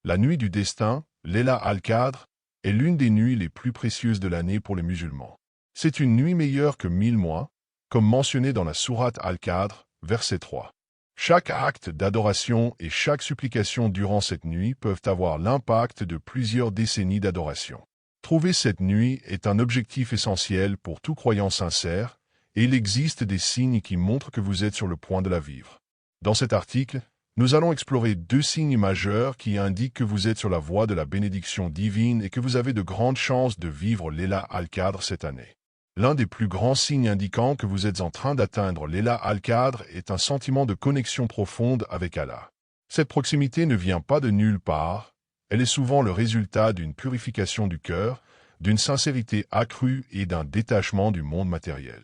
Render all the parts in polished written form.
La nuit du destin, Layla al-Qadr, est l'une des nuits les plus précieuses de l'année pour les musulmans. C'est une nuit meilleure que 1000 mois, comme mentionné dans la sourate Al-Qadr, verset 3. Chaque acte d'adoration et chaque supplication durant cette nuit peuvent avoir l'impact de plusieurs décennies d'adoration. Trouver cette nuit est un objectif essentiel pour tout croyant sincère, et il existe des signes qui montrent que vous êtes sur le point de la vivre. Dans cet article, nous allons explorer 2 signes majeurs qui indiquent que vous êtes sur la voie de la bénédiction divine et que vous avez de grandes chances de vivre Layla al-Qadr cette année. L'un des plus grands signes indiquant que vous êtes en train d'atteindre Layla al-Qadr est un sentiment de connexion profonde avec Allah. Cette proximité ne vient pas de nulle part, elle est souvent le résultat d'une purification du cœur, d'une sincérité accrue et d'un détachement du monde matériel.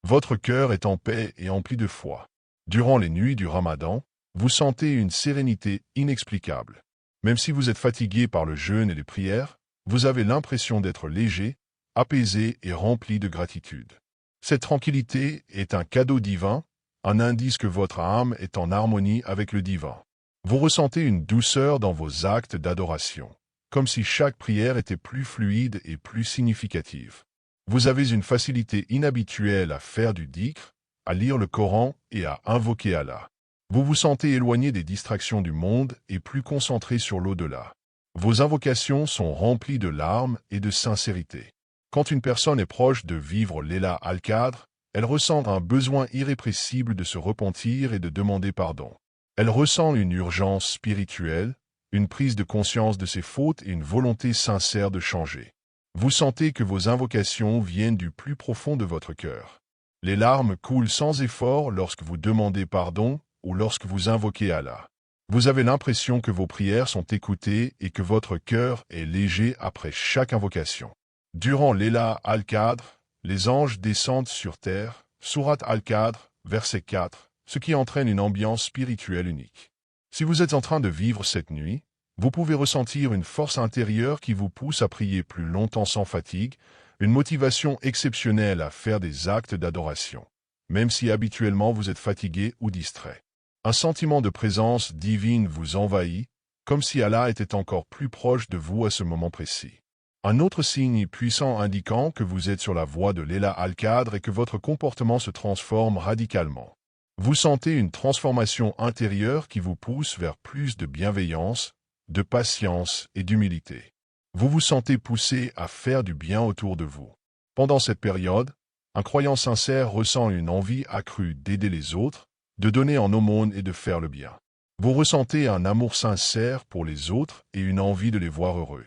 Votre cœur est en paix et empli de foi. Durant les nuits du Ramadan, vous sentez une sérénité inexplicable. Même si vous êtes fatigué par le jeûne et les prières, vous avez l'impression d'être léger, apaisé et rempli de gratitude. Cette tranquillité est un cadeau divin, un indice que votre âme est en harmonie avec le divin. Vous ressentez une douceur dans vos actes d'adoration, comme si chaque prière était plus fluide et plus significative. Vous avez une facilité inhabituelle à faire du dhikr, à lire le Coran et à invoquer Allah. Vous vous sentez éloigné des distractions du monde et plus concentré sur l'au-delà. Vos invocations sont remplies de larmes et de sincérité. Quand une personne est proche de vivre Layla al-Qadr, elle ressent un besoin irrépressible de se repentir et de demander pardon. Elle ressent une urgence spirituelle, une prise de conscience de ses fautes et une volonté sincère de changer. Vous sentez que vos invocations viennent du plus profond de votre cœur. Les larmes coulent sans effort lorsque vous demandez pardon ou lorsque vous invoquez Allah. Vous avez l'impression que vos prières sont écoutées et que votre cœur est léger après chaque invocation. Durant Layla al-Qadr, les anges descendent sur terre, sourate Al-Qadr, verset 4, ce qui entraîne une ambiance spirituelle unique. Si vous êtes en train de vivre cette nuit, vous pouvez ressentir une force intérieure qui vous pousse à prier plus longtemps sans fatigue, une motivation exceptionnelle à faire des actes d'adoration, même si habituellement vous êtes fatigué ou distrait. Un sentiment de présence divine vous envahit, comme si Allah était encore plus proche de vous à ce moment précis. Un autre signe puissant indiquant que vous êtes sur la voie de Layla al-Qadr est que votre comportement se transforme radicalement. Vous sentez une transformation intérieure qui vous pousse vers plus de bienveillance, de patience et d'humilité. Vous vous sentez poussé à faire du bien autour de vous. Pendant cette période, un croyant sincère ressent une envie accrue d'aider les autres, de donner en aumône et de faire le bien. Vous ressentez un amour sincère pour les autres et une envie de les voir heureux.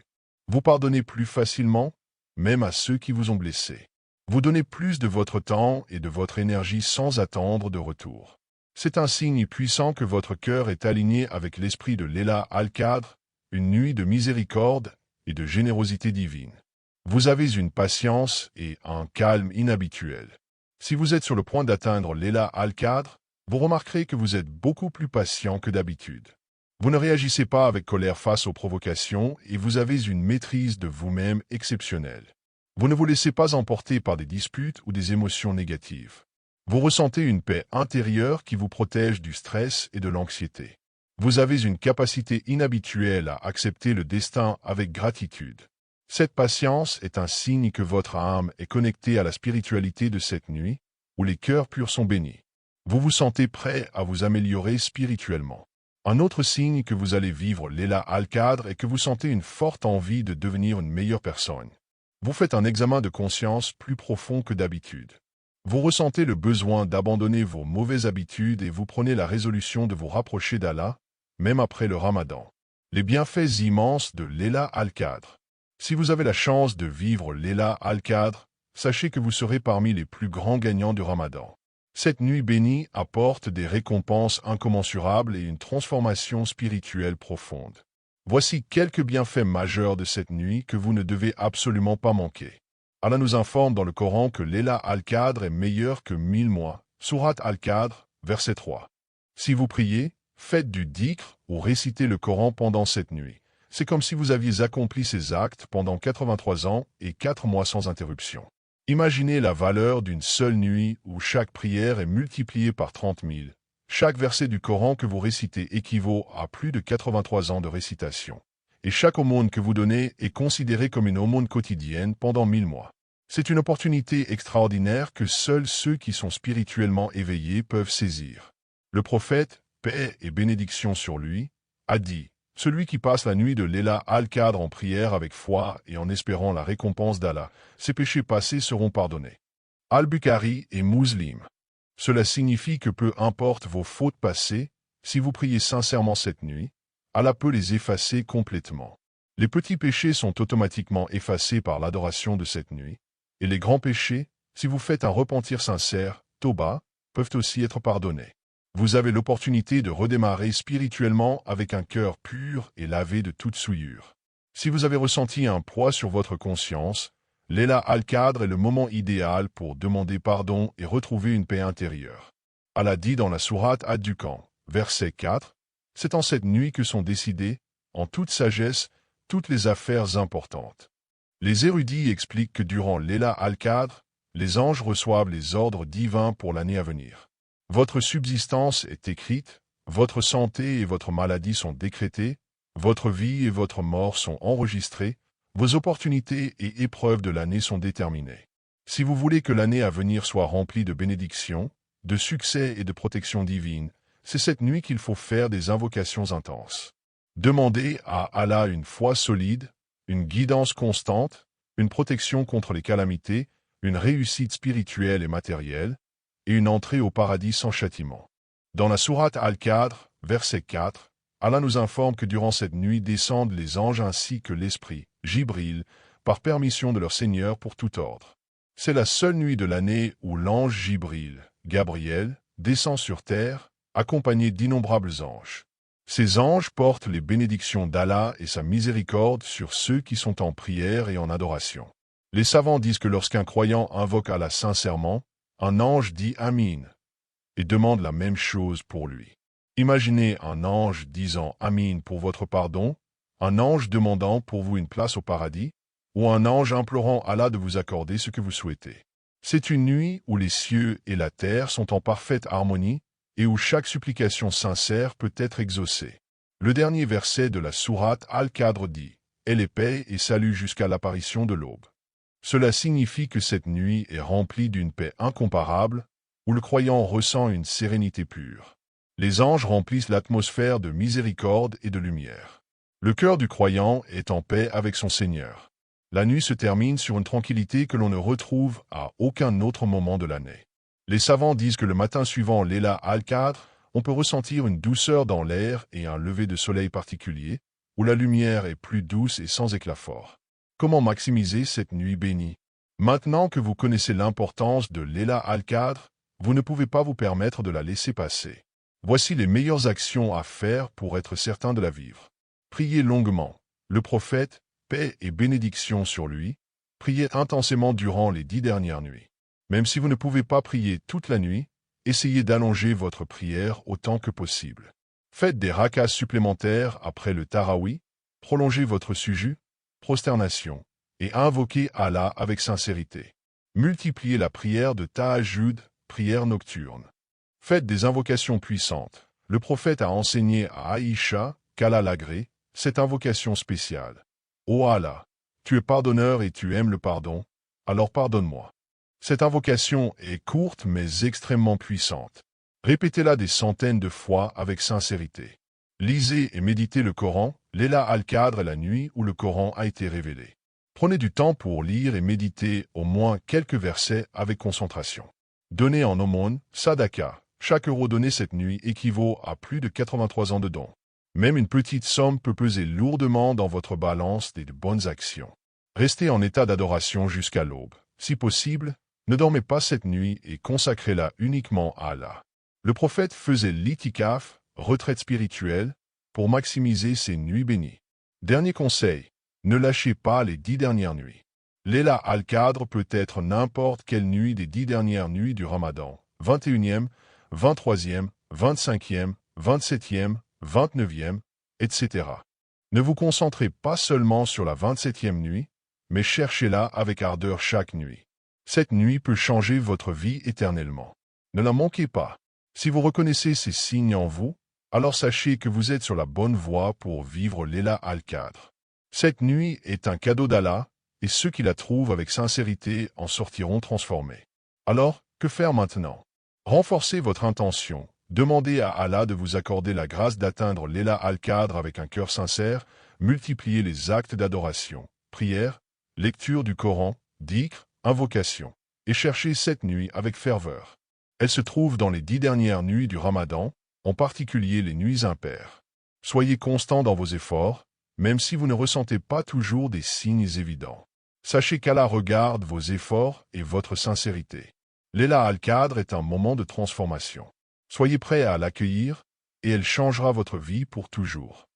Vous pardonnez plus facilement, même à ceux qui vous ont blessé. Vous donnez plus de votre temps et de votre énergie sans attendre de retour. C'est un signe puissant que votre cœur est aligné avec l'esprit de Layla al-Qadr, une nuit de miséricorde et de générosité divine. Vous avez une patience et un calme inhabituels. Si vous êtes sur le point d'atteindre Layla al-Qadr, vous remarquerez que vous êtes beaucoup plus patient que d'habitude. Vous ne réagissez pas avec colère face aux provocations et vous avez une maîtrise de vous-même exceptionnelle. Vous ne vous laissez pas emporter par des disputes ou des émotions négatives. Vous ressentez une paix intérieure qui vous protège du stress et de l'anxiété. Vous avez une capacité inhabituelle à accepter le destin avec gratitude. Cette patience est un signe que votre âme est connectée à la spiritualité de cette nuit, où les cœurs purs sont bénis. Vous vous sentez prêt à vous améliorer spirituellement. Un autre signe que vous allez vivre Layla al-Qadr est que vous sentez une forte envie de devenir une meilleure personne. Vous faites un examen de conscience plus profond que d'habitude. Vous ressentez le besoin d'abandonner vos mauvaises habitudes et vous prenez la résolution de vous rapprocher d'Allah, même après le Ramadan. Les bienfaits immenses de Layla al-Qadr. Si vous avez la chance de vivre Layla al-Qadr, sachez que vous serez parmi les plus grands gagnants du Ramadan. Cette nuit bénie apporte des récompenses incommensurables et une transformation spirituelle profonde. Voici quelques bienfaits majeurs de cette nuit que vous ne devez absolument pas manquer. Allah nous informe dans le Coran que Layla al-Qadr est meilleur que 1000 mois. Sourate Al-Qadr, verset 3. Si vous priez, faites du dhikr ou récitez le Coran pendant cette nuit. C'est comme si vous aviez accompli ces actes pendant 83 ans et 4 mois sans interruption. Imaginez la valeur d'une seule nuit où chaque prière est multipliée par 30 000. Chaque verset du Coran que vous récitez équivaut à plus de 83 ans de récitation. et chaque aumône que vous donnez est considérée comme une aumône quotidienne pendant 1000 mois. C'est une opportunité extraordinaire que seuls ceux qui sont spirituellement éveillés peuvent saisir. Le prophète, paix et bénédiction sur lui, a dit, « Celui qui passe la nuit de Layla al-Qadr en prière avec foi et en espérant la récompense d'Allah, ses péchés passés seront pardonnés. » Al-Bukhari et Muslim. Cela signifie que peu importe vos fautes passées, si vous priez sincèrement cette nuit, Allah peut les effacer complètement. Les petits péchés sont automatiquement effacés par l'adoration de cette nuit, et les grands péchés, si vous faites un repentir sincère, Toba, peuvent aussi être pardonnés. Vous avez l'opportunité de redémarrer spirituellement avec un cœur pur et lavé de toute souillure. Si vous avez ressenti un poids sur votre conscience, Layla al-Qadr est le moment idéal pour demander pardon et retrouver une paix intérieure. Allah dit dans la sourate Ad-Dukhan, verset 4, « C'est en cette nuit que sont décidées, en toute sagesse, toutes les affaires importantes. » Les érudits expliquent que durant Layla al-Qadr, les anges reçoivent les ordres divins pour l'année à venir. Votre subsistance est écrite, votre santé et votre maladie sont décrétées, votre vie et votre mort sont enregistrées, vos opportunités et épreuves de l'année sont déterminées. Si vous voulez que l'année à venir soit remplie de bénédictions, de succès et de protection divine, c'est cette nuit qu'il faut faire des invocations intenses. Demandez à Allah une foi solide, une guidance constante, une protection contre les calamités, une réussite spirituelle et matérielle, et une entrée au paradis sans châtiment. Dans la sourate Al-Qadr, verset 4, Allah nous informe que durant cette nuit descendent les anges ainsi que l'esprit, Jibril, par permission de leur Seigneur pour tout ordre. C'est la seule nuit de l'année où l'ange Jibril, Gabriel, descend sur terre, accompagné d'innombrables anges. Ces anges portent les bénédictions d'Allah et sa miséricorde sur ceux qui sont en prière et en adoration. Les savants disent que lorsqu'un croyant invoque Allah sincèrement, un ange dit Amin et demande la même chose pour lui. Imaginez un ange disant Amin pour votre pardon, un ange demandant pour vous une place au paradis, ou un ange implorant Allah de vous accorder ce que vous souhaitez. C'est une nuit où les cieux et la terre sont en parfaite harmonie et où chaque supplication sincère peut être exaucée. Le dernier verset de la sourate Al-Qadr dit « Elle est paix et salut jusqu'à l'apparition de l'aube ». Cela signifie que cette nuit est remplie d'une paix incomparable, où le croyant ressent une sérénité pure. Les anges remplissent l'atmosphère de miséricorde et de lumière. Le cœur du croyant est en paix avec son Seigneur. La nuit se termine sur une tranquillité que l'on ne retrouve à aucun autre moment de l'année. Les savants disent que le matin suivant Layla al-Qadr, on peut ressentir une douceur dans l'air et un lever de soleil particulier, où la lumière est plus douce et sans éclat fort. Comment maximiser cette nuit bénie? Maintenant que vous connaissez l'importance de Layla al-Qadr, vous ne pouvez pas vous permettre de la laisser passer. Voici les meilleures actions à faire pour être certain de la vivre. Priez longuement. Le prophète, paix et bénédiction sur lui, priez intensément durant les 10 dernières nuits. Même si vous ne pouvez pas prier toute la nuit, essayez d'allonger votre prière autant que possible. Faites des rakas supplémentaires après le Tarawi, prolongez votre suju, prosternation, et invoquez Allah avec sincérité. Multipliez la prière de Tahajjud, prière nocturne. Faites des invocations puissantes. Le prophète a enseigné à Aïcha, qu'Allah l'agrée, cette invocation spéciale. Ô Allah, tu es pardonneur et tu aimes le pardon, alors pardonne-moi. Cette invocation est courte mais extrêmement puissante. Répétez-la des centaines de fois avec sincérité. Lisez et méditez le Coran, Layla al-Qadr est la nuit où le Coran a été révélé. Prenez du temps pour lire et méditer au moins quelques versets avec concentration. Donnez en aumône, sadaka. Chaque euro donné cette nuit équivaut à plus de 83 ans de dons. Même une petite somme peut peser lourdement dans votre balance des bonnes actions. Restez en état d'adoration jusqu'à l'aube. Si possible, ne dormez pas cette nuit et consacrez-la uniquement à Allah. Le prophète faisait l'itikaf, retraite spirituelle, pour maximiser ses nuits bénies. Dernier conseil, ne lâchez pas les 10 dernières nuits. Layla al-Qadr peut être n'importe quelle nuit des 10 dernières nuits du Ramadan, 21e, 23e, 25e, 27e, 29e, etc. Ne vous concentrez pas seulement sur la 27e nuit, mais cherchez-la avec ardeur chaque nuit. Cette nuit peut changer votre vie éternellement. Ne la manquez pas. Si vous reconnaissez ces signes en vous, alors sachez que vous êtes sur la bonne voie pour vivre Layla al-Qadr. Cette nuit est un cadeau d'Allah, et ceux qui la trouvent avec sincérité en sortiront transformés. Alors, que faire maintenant? Renforcez votre intention. Demandez à Allah de vous accorder la grâce d'atteindre l'Ela al-Qadr avec un cœur sincère, multipliez les actes d'adoration, prière, lecture du Coran, dhikr, invocation, et cherchez cette nuit avec ferveur. Elle se trouve dans les 10 dernières nuits du Ramadan, en particulier les nuits impaires. Soyez constant dans vos efforts, même si vous ne ressentez pas toujours des signes évidents. Sachez qu'Allah regarde vos efforts et votre sincérité. L'Ela al-Qadr est un moment de transformation. Soyez prêts à l'accueillir, et elle changera votre vie pour toujours.